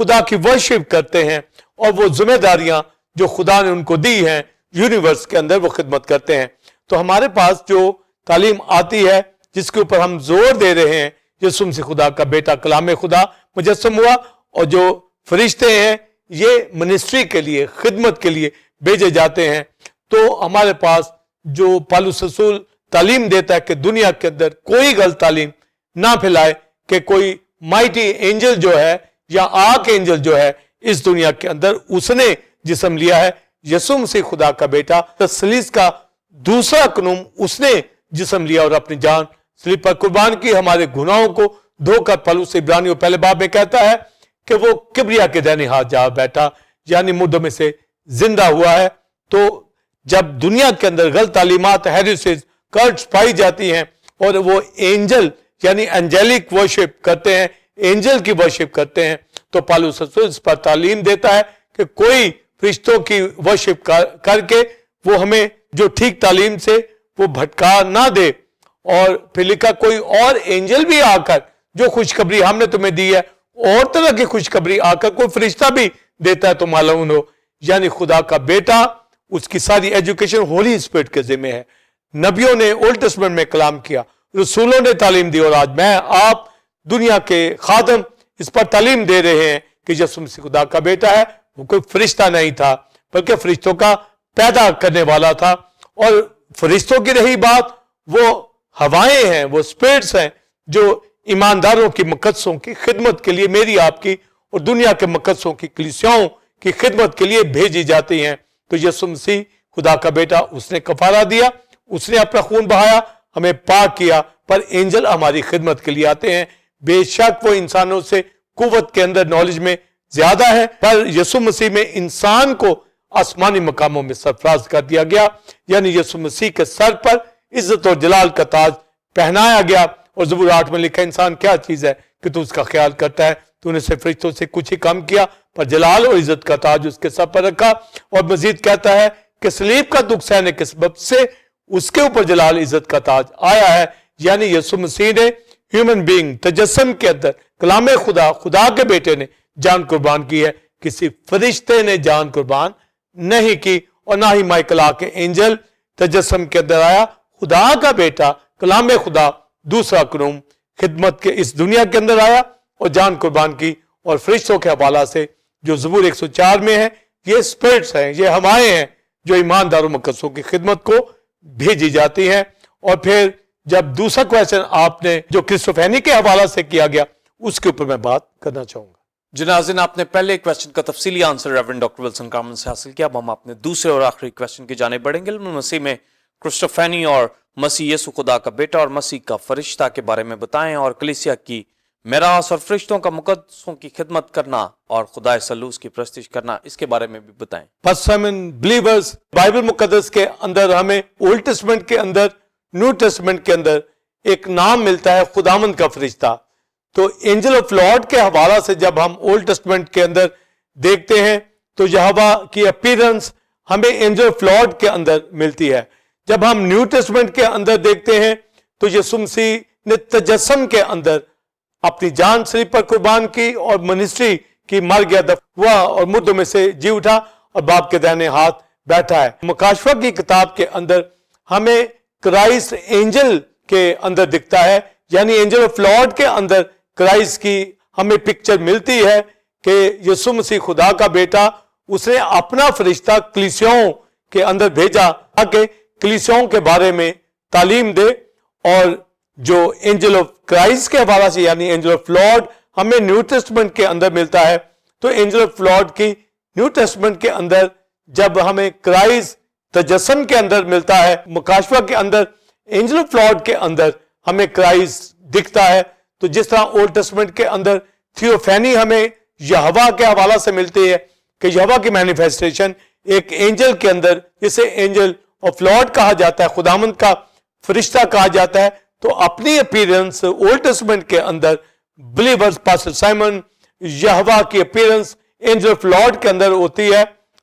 خدا کی ورشپ کرتے ہیں، اور وہ ذمہ داریاں جو خدا نے ان کو دی ہیں یونیورس کے اندر وہ خدمت کرتے ہیں۔ تو ہمارے پاس جو تعلیم آتی ہے جس کے اوپر ہم زور دے رہے ہیں، یسوع مسیح خدا کا بیٹا کلام خدا مجسم ہوا، اور جو فرشتے ہیں یہ منسٹری کے لیے، خدمت کے لیے بھیجے جاتے ہیں۔ تو ہمارے پاس جو پالوس رسول تعلیم دیتا ہے کہ دنیا کے اندر کوئی غلط تعلیم نہ پھیلائے کہ کوئی مائٹی اینجل جو ہے یا آرک اینجل جو ہے اس دنیا کے اندر اس نے جسم لیا ہے، یسوع مسیح خدا کا بیٹا، تثلیث کا دوسرا قانون اس نے جسم لیا اور اپنی جان صلیب پر قربان کی، ہمارے گناہوں کو دھو کر۔ پالوس عبرانیوں 1 باب میں کہتا ہے کہ وہ کبریا کے دائیں ہاتھ جا بیٹھا، یعنی مردوں میں سے زندہ ہوا ہے۔ تو جب دنیا کے اندر غلط تعلیمات ہیریسز کلٹس پائی جاتی ہیں اور وہ اینجل یعنی اینجلک ورشپ کرتے ہیں, اینجل کی ورشپ کرتے ہیں, تو پالوس رسول اس پر تعلیم دیتا ہے کہ کوئی فرشتوں کی ورشپ کر کے وہ ہمیں جو ٹھیک تعلیم سے وہ بھٹکا نہ دے. اور پھر لکھا کوئی اور اینجل بھی آ کر جو خوشخبری ہم نے تمہیں دی ہے اور طرح کی خوشخبری آ کر کوئی فرشتہ بھی دیتا ہے تو معلوم ہو. یعنی خدا کا بیٹا, اس کی ساری ایجوکیشن ہولی اسپرٹ کے ذمہ ہے. نبیوں نے اولڈ ٹیسٹمنٹ میں کلام کیا, رسولوں نے تعلیم دی, اور آج میں آپ دنیا کے خادم اس پر تعلیم دے رہے ہیں کہ یسوع مسیح خدا کا بیٹا ہے. وہ کوئی فرشتہ نہیں تھا بلکہ فرشتوں کا پیدا کرنے والا تھا. اور فرشتوں کی رہی بات, وہ ہوائیں ہیں, وہ اسپرٹس ہیں جو ایمانداروں کی مقدسوں کی خدمت کے لیے, میری آپ کی اور دنیا کے مقدسوں کی کلیسیاؤں کی خدمت کے لیے بھیجی جاتی ہیں. تو یسوع مسیح خدا کا بیٹا, اس نے کفارہ دیا, اس نے اپنا خون بہایا, ہمیں پاک کیا, پر اینجل ہماری خدمت کے لیے آتے ہیں. بے شک وہ انسانوں سے قوت کے اندر نالج میں زیادہ ہے, پر یسوع مسیح میں انسان کو آسمانی مقاموں میں سرفراز کر دیا گیا. یعنی یسوع مسیح کے سر پر عزت اور جلال کا تاج پہنایا گیا. اور زبور 8 میں لکھا, انسان کیا چیز ہے کہ تو اس کا خیال کرتا ہے, تو نے صرف فرشتوں سے کچھ ہی کم کیا, پر جلال اور عزت کا تاج اس کے سر پر رکھا. اور مزید کہتا ہے کہ صلیب کا دکھ سہنے کے سبب سے اس کے اوپر جلال عزت کا تاج آیا ہے. یعنی یسوع مسیح نے ہیومن بینگ تجسم کے اندر کلام خدا, خدا کے بیٹے نے جان قربان کی ہے. کسی فرشتے نے جان قربان نہیں کی, اور نہ ہی مائیکل آ کے اینجل تجسم کے اندر آیا. خدا کا بیٹا کلام خدا دوسرا قروم خدمت کے اس دنیا کے اندر آیا اور جان قربان کی. اور فرشتوں کے حوالہ سے جو زبور 104 میں ہے, یہ اسپرٹس ہیں, یہ ہوائیں ہیں جو ایمانداروں مقدسوں کی خدمت کو بھیجی جاتی ہیں. اور پھر جب دوسرا کویسچن آپ نے جو کرسٹوفینی کے حوالہ سے کیا گیا, اس کے اوپر میں بات کرنا چاہوں گا. جنازین, آپ نے پہلے کویسچن کا تفصیلی آنسر ریورنڈ ڈاکٹر ولسن کارمن سے حاصل کیا. اب ہم اپنے دوسرے اور آخری کویسچن کی جانب بڑھیں گے. علم مسیح میں کرسٹوفینی اور مسیح یسوع خدا کا بیٹا اور مسیح کا فرشتہ کے بارے میں بتائیں, اور کلیسیا کی میراث اور فرشتوں کا مقدسوں کی خدمت کرنا اور خدا ثالوث کی پرستش کرنا, اس کے بارے میں بھی بتائیں. فرسٹ سیمن بلیورز, بائبل مقدس کے اندر ہمیں اولڈ ٹیسٹمنٹ کے اندر, نیو ٹیسٹمنٹ کے اندر ایک نام ملتا ہے خداوند کا فرشتہ. تو اینجل آف لارڈ کے حوالہ سے جب ہم اولڈ ٹیسٹمنٹ کے اندر دیکھتے ہیں تو یہوہ کی اپیرنس ہمیں اینجل آف لارڈ کے اندر ملتی ہے. جب ہم نیو ٹیسٹمنٹ کے اندر دیکھتے ہیں تو یسوع مسیح نے تجسم کے اندر اپنی جان صلیب پر قربان کی اور منسٹری کی, مر گیا, دفن ہوا اور مردوں میں سے جی اٹھا اور باپ کے دائنے ہاتھ بیٹھا ہے. مکاشفہ کی کتاب کے اندر ہمیں کرائسٹ اینجل کے اندر دکھتا ہے, یعنی اینجل آف لارڈ کے اندر کرائسٹ کی ہمیں پکچر ملتی ہے کہ یسوع مسیح خدا کا بیٹا, اس نے اپنا فرشتہ کلیسیاؤں کے اندر بھیجا تاکہ کلیسیاؤں کے بارے میں تعلیم دے. اور جو اینجل آف کرائسٹ کے حوالہ سے یعنی اینجل آف لارڈ ہمیں نیو ٹیسٹمنٹ کے اندر ملتا ہے. تو اینجل آف لارڈ کی نیو ٹیسٹمنٹ کے اندر جب ہمیں کرائسٹ تجسم کے اندر ملتا ہے, مکاشفہ کے اندر اینجل آف لارڈ کے اندر ہمیں کرائسٹ دکھتا ہے. تو جس طرح اولڈ ٹیسٹمنٹ کے اندر تھیوفینی ہمیں یہوہ کے حوالہ سے ملتی ہے کہ یہوہ کی مینیفیسٹیشن ایک اینجل کے اندر, جسے اینجل آف لارڈ کہا جاتا ہے, خداوند کا فرشتہ کہا جاتا ہے. تو اپنی اپیرنس اولڈ ٹیسٹمنٹ کے اندر بلیورز, پاسٹر سائمن, یہوہ کی اپیرنس اینجل آف لارڈ کے اندر ہوتی ہے.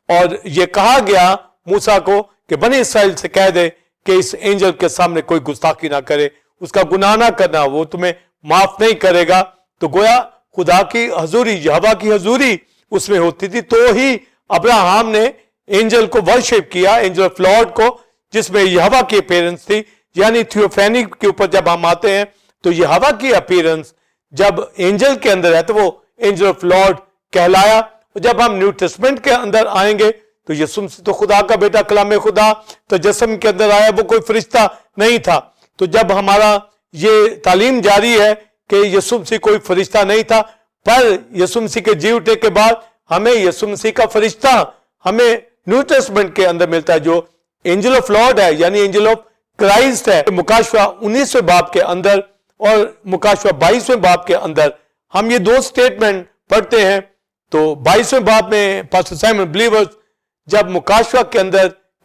اور یہ کہا گیا موسیٰ کو کہ بنی اسرائیل سے کہہ دے کہ اس اینجل کے سامنے کوئی گستاخی نہ کرے, اس کا گناہ نہ کرنا, وہ تمہیں معاف نہیں کرے گا. تو گویا خدا کی حضوری, یہوہ کی حضوری اس میں ہوتی تھی, تو ہی ابراہم نے اینجل کو ورشپ کیا, اینجل آف لارڈ کو, جس میں یہوہ کی اپیرنس تھی. یعنی تھیوفینی کے اوپر جب ہم آتے ہیں تو یہوہ کی اپیرنس جب اینجل کے اندر ہے تو وہ اینجل آف لارڈ کہلایا. اور جب ہم نیو ٹیسٹمنٹ کے اندر آئیں گے تو یسوع تو خدا کا بیٹا کلام خدا تجسم کے اندر آیا, وہ کوئی فرشتہ نہیں تھا. تو جب ہمارا یہ تعلیم جاری ہے کہ یسوع مسیح کوئی فرشتہ نہیں تھا, پر یسوع مسیح کے جی اٹھنے کے بعد ہمیں یسوع مسیح کا فرشتہ ہمیں نیو ٹیسٹمنٹ کے اندر ملتا ہے جو اینجل آف لارڈ ہے, یعنی اینجل آف کرائسٹ ہے. مکاشفہ 19ویں باب کے اندر اور مکاشفہ 22ویں باب کے اندر ہم یہ دو سٹیٹمنٹ پڑھتے ہیں. تو 22ویں باب میں پاسٹر سائمن بلیورز جب مکاشفہ کے اندر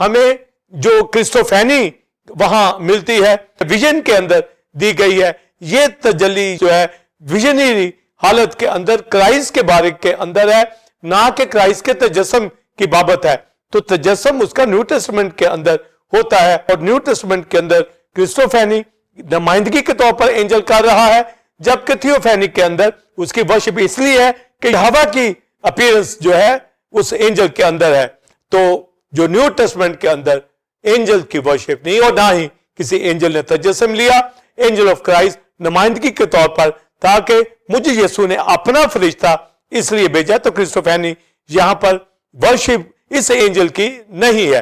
ہمیں جو کرسٹوفینی وہاں ملتی ہے، ویژن کے اندر دی گئی ہے، یہ تجلی جو ہے ویژنری حالت کے اندر کرائسٹ کے بارے کے اندر ہے، نہ کہ کرائسٹ کے تجسم کی بابت ہے۔ تو تجسم اس کا نیو ٹیسٹمنٹ کے اندر ہوتا ہے، اور نیو ٹیسٹمنٹ کے اندر کرسٹوفینی نمائندگی کے طور پر اینجل کر رہا ہے، جبکہ تھیوفینی کے اندر اس کی ورشپ اس لیے ہے کہ یہوہ کی اپیرنس جو ہے اس اینجل کے اندر ہے۔ تو جو نیو ٹیسٹمنٹ کے اندر اینجل کی ورشپ نہیں، اور نہ ہی کسی اینجل نے تجسم لیا، اینجل آف کرائسٹ نمائندگی کے طور پر، تاکہ مجھے یسوع نے اپنا فرشتہ اس لیے بھیجا۔ تو کرسٹوفینی یہاں پر ورشپ اس اینجل کی نہیں ہے۔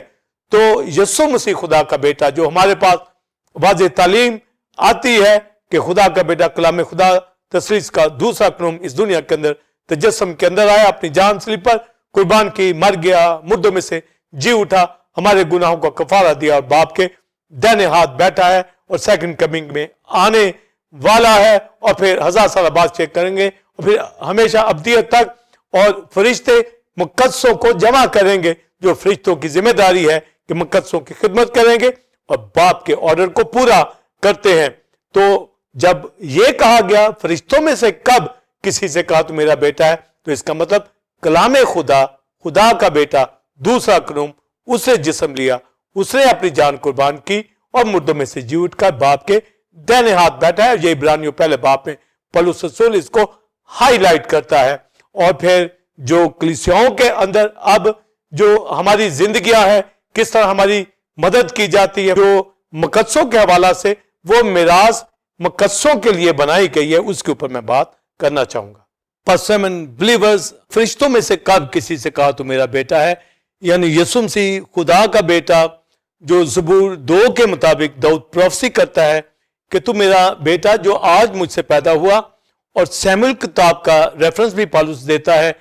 تو یسوع مسیح خدا کا بیٹا، جو ہمارے پاس واضح تعلیم آتی ہے کہ خدا کا بیٹا کلام خدا تثلیث کا دوسرا قانون اس دنیا کے اندر تجسم کے اندر آیا، اپنی جان صلیب پر قربان کی، مر گیا، مردوں میں سے جی اٹھا، ہمارے گناہوں کا کفارہ دیا، اور باپ کے دائیں ہاتھ بیٹھا ہے، اور سیکنڈ کمنگ میں آنے والا ہے، اور پھر 1000 سالہ بادشاہی کریں گے، اور پھر ہمیشہ ابدیت تک، اور فرشتے مقدسوں کو جمع کریں گے، جو فرشتوں کی ذمہ داری ہے کہ مقدسوں کی خدمت کریں گے اور باپ کے آرڈر کو پورا کرتے ہیں۔ تو جب یہ کہا گیا فرشتوں میں سے کب کسی سے کہا تو میرا بیٹا ہے، تو اس کا مطلب کلام خدا، خدا کا بیٹا دوسرا قانون، اس نے جسم لیا، اس نے اپنی جان قربان کی، اور مردوں میں سے جی اٹھ کر باپ کے دائیں ہاتھ بیٹھا ہے۔ یہ عبرانیوں پہلے باپ میں پولس رسول اس کو ہائی لائٹ کرتا ہے۔ اور پھر جو کلیسیاؤں کے اندر اب جو ہماری زندگیاں ہیں، کس طرح ہماری مدد کی جاتی ہے، جو مقدسوں کے حوالہ سے وہ میراث مقدسوں کے لیے بنائی گئی ہے، اس کے اوپر میں بات کرنا چاہوں گا۔ پرسمن بلیورز، فرشتوں میں سے کب کسی سے کہا تو میرا بیٹا ہے، یعنی یسوع مسیح خدا کا بیٹا، جو زبور 2 کے مطابق داؤد پروفیسی کرتا ہے کہ تو میرا بیٹا جو آج مجھ سے پیدا ہوا، اور سیموئیل کتاب کا ریفرنس بھی پالوس دیتا ہے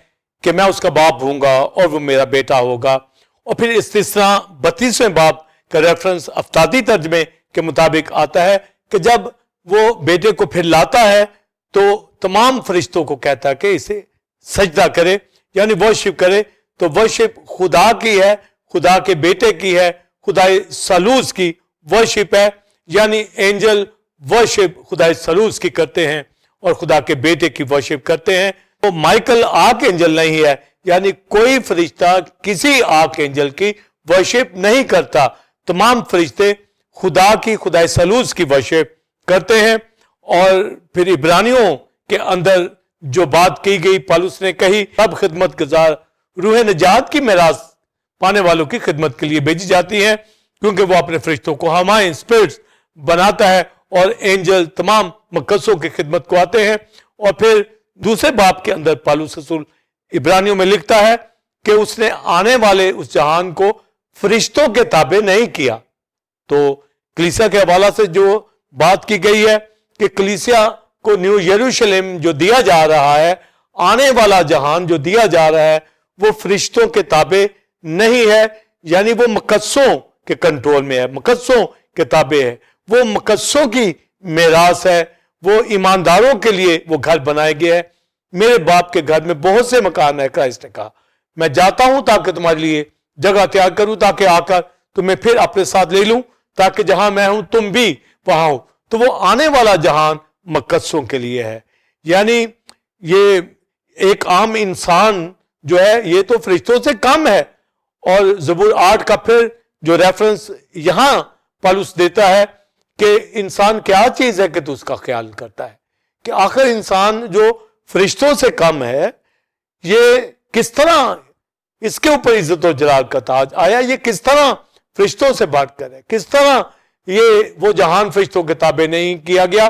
کہ میں اس کا باپ ہوں گا اور وہ میرا بیٹا ہوگا۔ اور پھر استثنا 32ویں باب کا ریفرنس افتادی ترجمے کے مطابق آتا ہے کہ جب وہ بیٹے کو پھر لاتا ہے تو تمام فرشتوں کو کہتا ہے کہ اسے سجدہ کرے، یعنی ورشپ کرے۔ تو ورشپ خدا کی ہے، خدا کے بیٹے کی ہے، خدا ثالوث کی ورشپ ہے، یعنی اینجل ورشپ خدا ثالوث کی کرتے ہیں اور خدا کے بیٹے کی ورشپ کرتے ہیں۔ وہ مائیکل آرک اینجل نہیں ہے، یعنی کوئی فرشتہ کسی آرک اینجل کی ورشپ نہیں کرتا، تمام فرشتے خدا کی، خدا ثالوث کی ورشپ کرتے ہیں۔ اور پھر عبرانیوں کے اندر جو بات کی گئی، پالوس نے کہی، سب خدمت گزار روح نجات کی میراث پانے والوں کی خدمت کے لیے بھیجی جاتی ہیں، کیونکہ وہ اپنے فرشتوں کو ہمائن اسپرٹس بناتا ہے، اور اینجل تمام مقدسوں کی خدمت کو آتے ہیں۔ اور پھر دوسرے باب کے اندر پالوس رسول عبرانیوں میں لکھتا ہے کہ اس نے آنے والے اس جہان کو فرشتوں کے تابع نہیں کیا۔ تو کلیسیا کے حوالہ سے جو بات کی گئی ہے کہ کلیسیا کو نیو یروشلم جو دیا جا رہا ہے، آنے والا جہان جو دیا جا رہا ہے، وہ فرشتوں کے تابع نہیں ہے، یعنی وہ مقدسوں کے کنٹرول میں ہے، مقدسوں کے تابع ہے، وہ مقدسوں کی میراث ہے، وہ ایمانداروں کے لیے وہ گھر بنائے گئے ہیں۔ میرے باپ کے گھر میں بہت سے مکان ہے، کرائسٹ نے کہا، میں جاتا ہوں تاکہ تمہارے لیے جگہ تیار کروں، تاکہ آ کر تمہیں پھر اپنے ساتھ لے لوں، تاکہ جہاں میں ہوں تم بھی وہاں ہو۔ تو وہ آنے والا جہان مقدسوں کے لیے ہے، یعنی یہ ایک عام انسان جو ہے یہ تو فرشتوں سے کم ہے۔ اور زبور 8 کا پھر جو ریفرنس یہاں پالوس دیتا ہے کہ انسان کیا چیز ہے کہ تو اس کا خیال کرتا ہے، کہ آخر انسان جو فرشتوں سے کم ہے، یہ کس طرح اس کے اوپر عزت و جلال کا تاج آیا، یہ کس طرح فرشتوں سے بات کرے، کس طرح یہ وہ جہان فرشتوں کے تابع نہیں کیا گیا،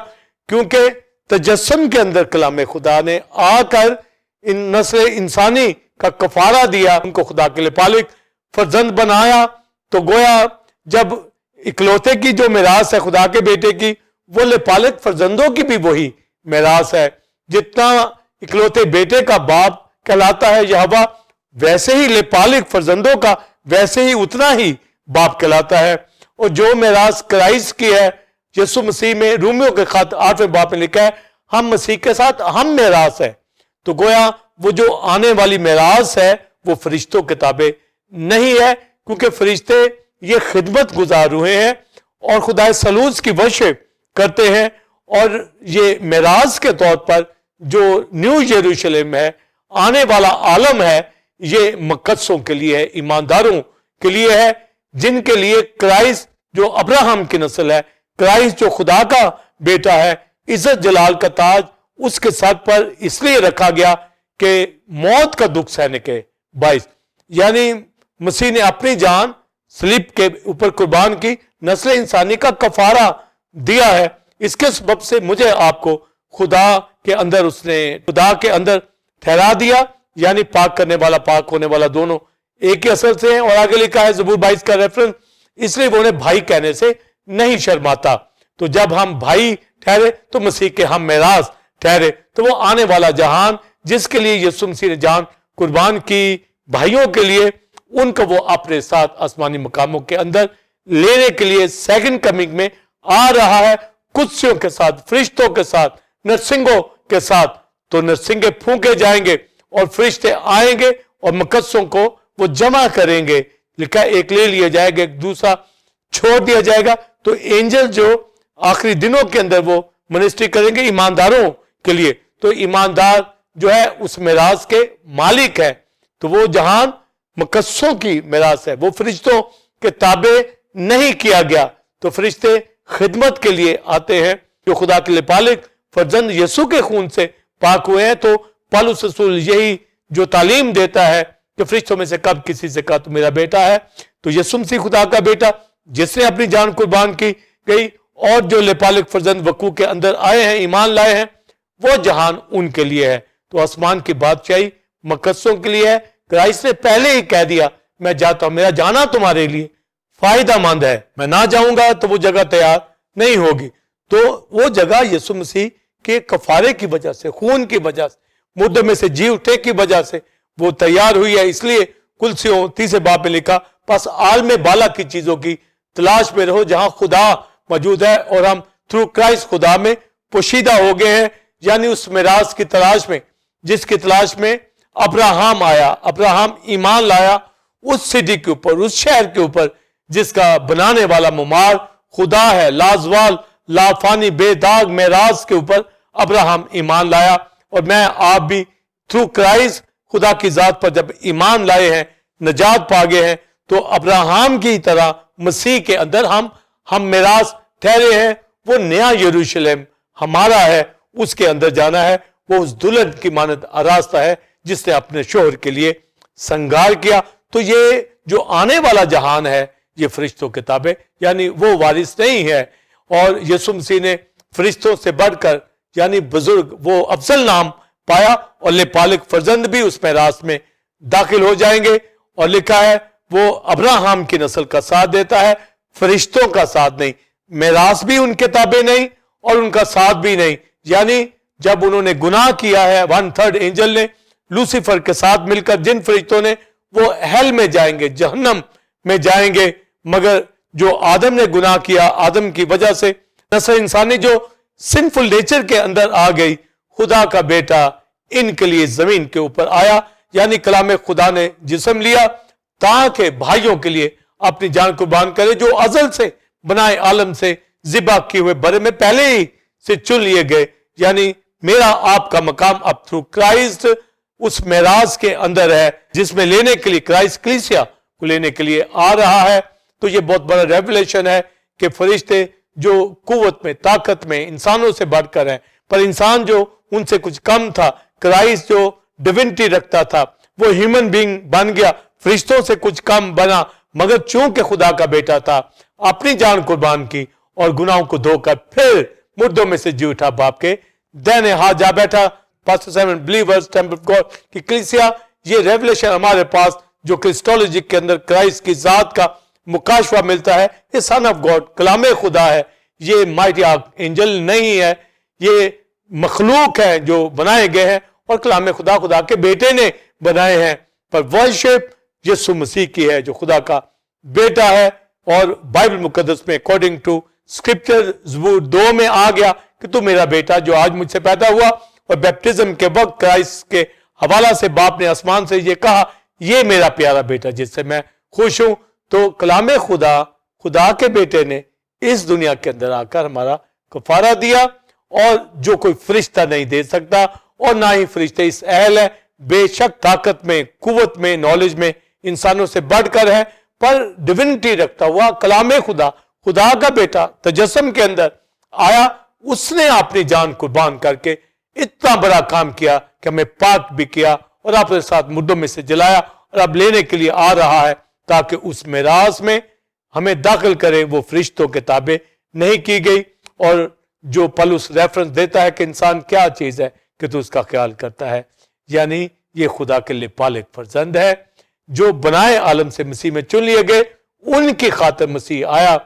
کیونکہ تجسم کے اندر کلام خدا نے آ کر ان نسل انسانی کا کفارہ دیا، ان کو خدا کے لیے پالک فرزند بنایا۔ تو گویا جب اکلوتے کی جو میراث ہے خدا کے بیٹے کی، وہ لپالک فرزندوں کی بھی وہی میراث ہے۔ جتنا اکلوتے بیٹے کا باپ کہلاتا ہے یہوہ، ویسے ہی لپالک فرزندوں کا ویسے ہی اتنا ہی باپ کہلاتا ہے۔ اور جو میراث کرائسٹ کی ہے، یسوع مسیح میں رومیوں کے خط 8ویں باب میں لکھا ہے، ہم مسیح کے ساتھ ہم میراث ہے۔ تو گویا وہ جو آنے والی میراث ہے وہ فرشتوں کے تابع نہیں ہے، کیونکہ فرشتے یہ خدمت گزار ہوئے ہیں اور خدا سلوس کی ورشپ کرتے ہیں، اور یہ معراج کے طور پر جو نیو یروشلم ہے، آنے والا عالم ہے، یہ مقدسوں کے لیے ہے، ایمانداروں کے لیے ہے، جن کے لیے کرائسٹ جو ابراہم کی نسل ہے، کرائسٹ جو خدا کا بیٹا ہے، عزت جلال کا تاج اس کے سر پر اس لیے رکھا گیا کہ موت کا دکھ سہنے کے باعث، یعنی مسیح نے اپنی جان صلیب کے اوپر قربان کی، نسل انسانی کا کفارہ دیا ہے۔ اس کے سبب سے مجھے آپ کو خدا کے اندر اس نے خدا کے اندر ٹھہرا دیا، یعنی پاک کرنے والا پاک ہونے والا دونوں ایک ہی اثر سے ہیں۔ اور آگے لکھا ہے زبور 22 کا ریفرنس، اس لیے وہ انہیں بھائی کہنے سے نہیں شرماتا۔ تو جب ہم بھائی ٹھہرے تو مسیح کے ہم میراث ٹھہرے، تو وہ آنے والا جہان جس کے لیے یسوع مسیح نے جان قربان کی بھائیوں کے لیے، ان کو وہ اپنے ساتھ آسمانی مقاموں کے اندر لینے کے لیے سیکنڈ کمنگ میں آ رہا ہے، قدسیوں کے ساتھ، فرشتوں کے ساتھ، نرسنگوں کے ساتھ۔ تو نرسنگیں پھونکے جائیں گے اور فرشتے آئیں گے اور مقدسوں کو وہ جمع کریں گے۔ لکھا ہے ایک لے لیا جائے گا، ایک دوسرا چھوڑ دیا جائے گا۔ تو اینجل جو آخری دنوں کے اندر وہ منسٹری کریں گے ایمانداروں کے لیے، تو ایماندار جو ہے اس میراث کے مالک ہے۔ تو وہ جہان مقدسوں کی میراث ہے، وہ فرشتوں کے تابع نہیں کیا گیا۔ تو فرشتے خدمت کے لیے آتے ہیں جو خدا کے لپالک فرزند یسوع کے خون سے پاک ہوئے ہیں۔ تو پالوس رسول یہی جو تعلیم دیتا ہے کہ فرشتوں میں سے کب کسی سے کہا تو میرا بیٹا ہے، تو یسوع مسیح خدا کا بیٹا جس نے اپنی جان قربان کی گئی، اور جو لپالک فرزند وقوع کے اندر آئے ہیں، ایمان لائے ہیں، وہ جہان ان کے لیے ہے۔ تو آسمان کی بادشاہی مقدسوں کے لیے ہے۔ کرائسٹ نے پہلے ہی کہہ دیا میں جاتا ہوں، میرا جانا تمہارے لیے فائدہ مند ہے، میں نہ جاؤں گا تو وہ جگہ تیار نہیں ہوگی۔ تو وہ جگہ یسوع مسیح کے کفارے کی وجہ سے، خون کی وجہ سے، مردوں میں سے جی اٹھے کی وجہ سے وہ تیار ہوئی ہے۔ اس لیے کلسیوں 30 باب میں لکھا پس عالم بالا کی چیزوں کی تلاش میں رہو جہاں خدا موجود ہے، اور ہم تھرو کرائسٹ خدا میں پوشیدہ ہو گئے ہیں، یعنی اس میراث کی تلاش میں جس کی تلاش میں ابراہم آیا، ابراہم ایمان لایا اس سٹی کے اوپر، اس شہر کے اوپر جس کا بنانے والا ممار خدا ہے، لازوال لافانی بے داغ میراث کے اوپر ابراہم ایمان لایا۔ اور میں آپ بھی تھرو کرائسٹ خدا کی ذات پر جب ایمان لائے ہیں، نجات پا گئے ہیں، تو ابراہم کی طرح مسیح کے اندر ہم میراث ٹھہرے ہیں۔ وہ نیا یروشلم ہمارا ہے، اس کے اندر جانا ہے۔ وہ اس دلہن کی مانند آراستہ ہے جس نے اپنے شوہر کے لیے سنگار کیا۔ تو یہ جو آنے والا جہان ہے یہ فرشتوں کے تابع، یعنی وہ وارث نہیں ہے۔ اور یسوع مسیح نے فرشتوں سے بڑھ کر یعنی بزرگ، وہ افضل نام پایا، اور لپالک فرزند بھی اس میراث میں داخل ہو جائیں گے۔ اور لکھا ہے وہ ابراہم کی نسل کا ساتھ دیتا ہے، فرشتوں کا ساتھ نہیں۔ میراث بھی ان کے تابع نہیں اور ان کا ساتھ بھی نہیں، یعنی جب انہوں نے گناہ کیا ہے، 1/3 اینجل نے لوسیفر کے ساتھ مل کر، جن فرشتوں نے وہ ہیل میں جائیں گے، جہنم میں جائیں گے۔ مگر جو آدم نے گناہ کیا، آدم کی وجہ سے نسل انسانی جو سنفل نیچر کے اندر آ گئی، خدا کا بیٹا ان کے لیے زمین کے اوپر آیا، یعنی کلام خدا نے جسم لیا تاکہ بھائیوں کے لیے اپنی جان قربان کرے، جو ازل سے بنائے عالم سے ذبح کیے ہوئے برے میں پہلے ہی سے چن لیے گئے۔ یعنی میرا آپ کا مقام اب تھرو کرائسٹ اس میراث کے اندر ہے، جس میں لینے کے لیے کرائسٹ کلیسیا کو لینے کے لیے آ رہا ہے۔ تو یہ بہت بڑا ریولیشن ہے کہ فرشتے جو قوت میں، طاقت میں انسانوں سے بڑھ کر ہیں، پر انسان جو ان سے کچھ کم تھا، کرائسٹ جو ڈیوینٹی رکھتا تھا وہ ہیومن بینگ بن گیا، فرشتوں سے کچھ کم بنا، مگر چونکہ خدا کا بیٹا تھا اپنی جان قربان کی اور گناہوں کو دھو کر پھر مردوں میں سے جی اٹھا، باپ کے دائنے ہاتھ جا بیٹھا۔ Pastor Simon believers temple of God کی کلیسیا، یہ ریولیشن ہمارے پاس جو کرسٹولوجی کے اندر کرائسٹ کی ذات کا مکاشفہ ملتا ہے، یہ سن آف گاڈ کلام خدا ہے، یہ مائٹی اینجل نہیں ہے، یہ مخلوق ہے جو بنائے گئے ہیں، اور کلام خدا خدا کے بیٹے نے بنائے ہیں۔ پر ورشپ یسوع مسیح کی ہے جو خدا کا بیٹا ہے۔ اور بائبل مقدس میں اکارڈنگ ٹو اسکرپچر زبور 2 میں آ گیا کہ تو میرا بیٹا جو آج مجھ سے پیدا ہوا۔ اور بیپٹزم کے وقت کرائسٹ کے حوالہ سے باپ نے آسمان سے یہ کہا، یہ میرا پیارا بیٹا جس سے میں خوش ہوں۔ تو کلام خدا, خدا کے بیٹے نے اس دنیا کے اندر آ کر ہمارا کفارہ دیا, اور جو کوئی فرشتہ نہیں دے سکتا اور نہ ہی فرشتے اس اہل ہے. بے شک طاقت میں, قوت میں, نالج میں انسانوں سے بڑھ کر ہے, پر ڈیونٹی رکھتا ہوا کلام خدا, خدا کا بیٹا تجسم کے اندر آیا. اس نے اپنی جان قربان کر کے اتنا بڑا کام کیا کہ ہمیں پاک بھی کیا اور اپنے ساتھ مردوں میں سے جلایا, اور اب لینے کے لیے آ رہا ہے تاکہ اس میراث میں ہمیں داخل کرے. وہ فرشتوں کے تابع نہیں کی گئی. اور جو پولس ریفرنس دیتا ہے کہ انسان کیا چیز ہے کہ تو اس کا خیال کرتا ہے, یعنی یہ خدا کے لیے پالک فرزند ہے جو بنائے عالم سے مسیح میں چن لیے گئے. ان کی خاطر مسیح آیا,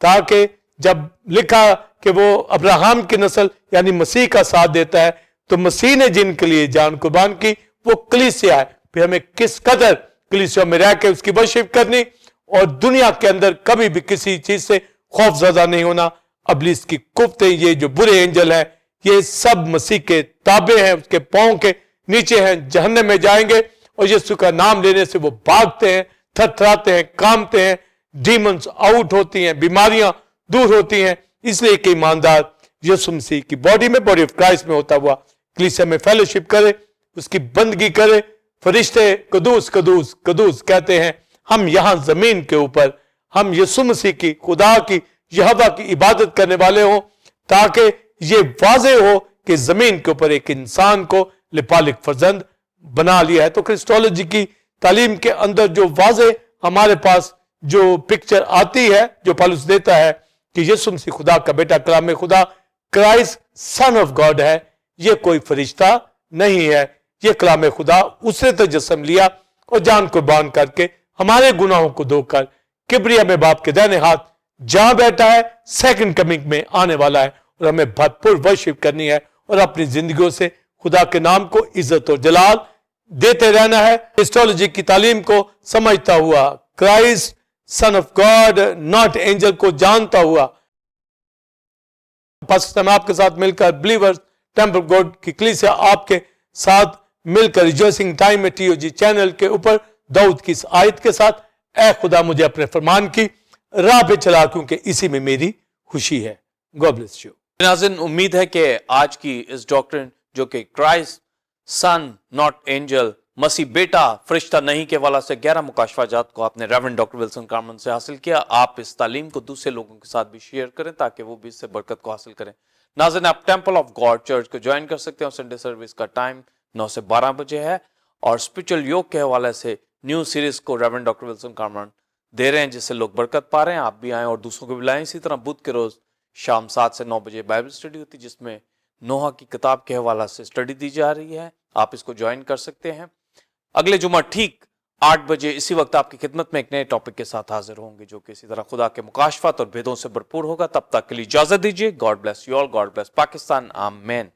تاکہ جب لکھا کہ وہ ابراہم کی نسل یعنی مسیح کا ساتھ دیتا ہے, تو مسیح نے جن کے لیے جان قربان کی وہ کلیسیا ہے. پھر ہمیں کس قدر کلیسیا میں رہ کے اس کی ورشپ کرنی, اور دنیا کے اندر کبھی بھی کسی چیز سے خوف زدہ نہیں ہونا. ابلیس کی کفت, یہ جو برے اینجل ہیں یہ سب مسیح کے تابع ہیں, اس کے پاؤں کے نیچے ہیں, جہنم میں جائیں گے. اور یسوع کا نام لینے سے وہ بھاگتے ہیں, تھرتھراتے ہیں, کامتے ہیں, ڈیمنز آؤٹ ہوتی ہیں, بیماریاں دور ہوتی ہیں. اس لیے کہ ایماندار یسوع مسیح کی باڈی میں, باڈی آف کرائسٹ میں ہوتا ہوا کلیسیا میں فیلوشپ کرے, اس کی بندگی کرے. فرشتے قدوس قدوس قدوس کہتے ہیں. ہم یہاں زمین کے اوپر ہم یسوع مسیح کی, خدا کی, یہوہ کی عبادت کرنے والے ہوں, تاکہ یہ واضح ہو کہ زمین کے اوپر ایک انسان کو لپالک فرزند بنا لیا ہے. تو کرسٹولوجی کی تعلیم کے اندر جو واضح ہمارے پاس جو پکچر آتی ہے, جو پالوس دیتا ہے کہ یسوع مسیح خدا کا بیٹا, کلام خدا, کرائسٹ سن آف گاڈ ہے, یہ کوئی فرشتہ نہیں ہے. یہ کلام خدا اس نے تجسم لیا اور جان قربان کر کے ہمارے گناہوں کو دھو کر کبریا میں باپ کے دائنے ہاتھ جہاں بیٹھا ہے, سیکنڈ کمنگ میں آنے والا ہے. اور ہمیں بھرپور ورشپ کرنی ہے اور اپنی زندگیوں سے خدا کے نام کو عزت اور جلال دیتے رہنا ہے. کرسٹولوجی کی تعلیم کو سمجھتا ہوا, Christ son of God not angel کو جانتا ہوا, پاسٹر میں آپ کے ساتھ مل کر بلیورز ٹیمپل گاڈ کی کلیسیا آپ کے ساتھ مل کر ریجوائسنگ ٹائم میں ٹی او جی چینل کے اوپر داؤد کی اس آیت کے ساتھ, اے خدا مجھے اپنے فرمان کی راہ پہ چلا کیونکہ اسی میں میری خوشی ہے. God bless you. ناظرین, امید ہے کہ آج کی اس ڈاکٹرن جو کہ کرائسٹ سن ناٹ اینجل, مسیح بیٹا فرشتہ نہیں کے والا سے 11 مکاشفہ جات کو آپ نے ریورنڈ ڈاکٹر ولسن کارمن سے حاصل کیا. آپ اس تعلیم کو دوسرے لوگوں کے ساتھ بھی شیئر کریں تاکہ وہ بھی اس سے برکت کو حاصل کریں. ناظرین, آپ ٹیمپل آف گاڈ چرچ کو جوائن کر سکتے ہیں. سنڈے سروس کا ٹائم 9 سے 12 بجے ہے, اور اسپرچل یوگ کے حوالے سے نیو سیریز کو ریورنڈ ڈاکٹر ولسن کارمن دے رہے ہیں, جس سے لوگ برکت پا رہے ہیں. آپ بھی آئیں اور دوسروں کو بھی لائیں. اسی طرح بدھ کے روز شام 7 سے 9 بجے بائبل اسٹڈی ہوتی ہے, جس میں نوح کی کتاب کے حوالے سے اسٹڈی دی جا رہی ہے. آپ اس کو جوائن کر سکتے ہیں. اگلے جمعہ ٹھیک 8 بجے اسی وقت آپ کی خدمت میں ایک نئے ٹاپک کے ساتھ حاضر ہوں گے, جو کہ اسی طرح خدا کے مکاشفات اور بھیدوں سے بھرپور ہوگا. تب تک کے لیے اجازت دیجیے. God bless you all. God bless Pakistan. آمین.